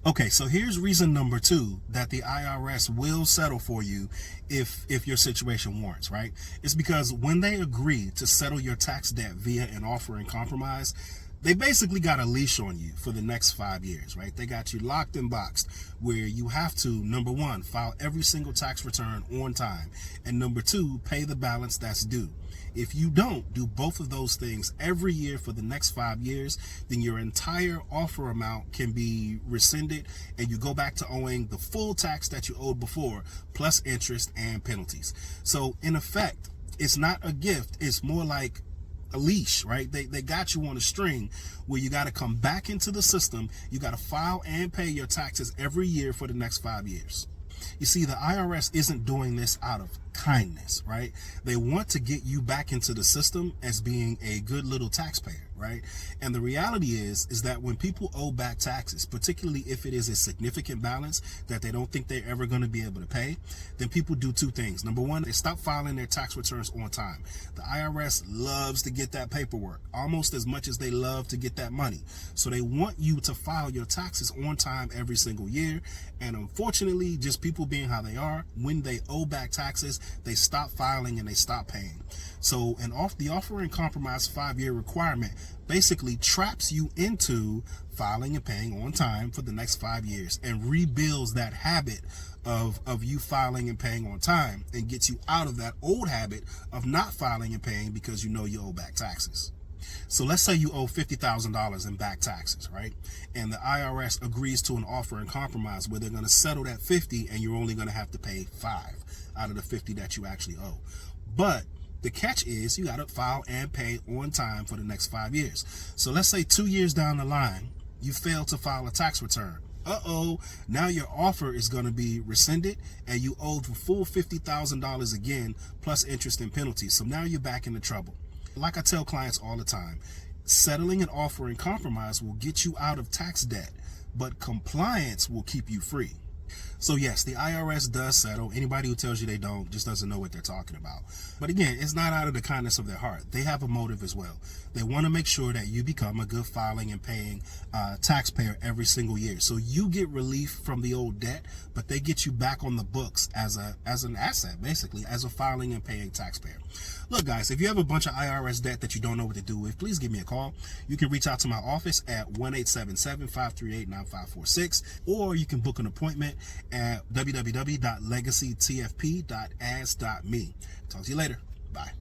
Okay, so here's reason number two that the IRS will settle for you if your situation warrants, right? It's because when they agree to settle your tax debt via an offer in compromise, they basically got a leash on you for the next 5 years, right? They got you locked and boxed where you have to, number one, file every single tax return on time, and number two, pay the balance that's due. If you don't do both of those things every year for the next 5 years, then your entire offer amount can be rescinded and you go back to owing the full tax that you owed before, plus interest and penalties. So in effect, it's not a gift, it's more like a leash, right? They got you on a string where you got to come back into the system. You got to file and pay your taxes every year for the next 5 years. You see, the IRS isn't doing this out of kindness, right? They want to get you back into the system as being a good little taxpayer, right? And the reality is that when people owe back taxes, particularly if it is a significant balance that they don't think they're ever going to be able to pay, then people do two things. Number one, they stop filing their tax returns on time. The IRS loves to get that paperwork almost as much as they love to get that money. So they want you to file your taxes on time every single year. And unfortunately, just people being how they are, when they owe back taxes, they stop filing and they stop paying. So the offer and compromise 5-year requirement basically traps you into filing and paying on time for the next 5 years and rebuilds that habit of you filing and paying on time and gets you out of that old habit of not filing and paying because you know you owe back taxes. So let's say you owe $50,000 in back taxes, right? And the IRS agrees to an offer and compromise where they're going to settle that 50 and you're only going to have to pay 5 out of the 50 that you actually owe. But the catch is you got to file and pay on time for the next 5 years. So let's say 2 years down the line, you fail to file a tax return. Now your offer is going to be rescinded and you owe the full $50,000 again, plus interest and penalties. So now you're back into trouble. Like I tell clients all the time, settling an offer in compromise will get you out of tax debt, but compliance will keep you free. So yes, the IRS does settle. Anybody who tells you they don't just doesn't know what they're talking about. But again, it's not out of the kindness of their heart. They have a motive as well. They want to make sure that you become a good filing and paying taxpayer every single year. So you get relief from the old debt, but they get you back on the books as an asset, basically, as a filing and paying taxpayer. Look, guys, if you have a bunch of IRS debt that you don't know what to do with, please give me a call. You can reach out to my office at 1-877-538-9546, or you can book an appointment at www.legacytfp.as.me. Talk to you later. Bye.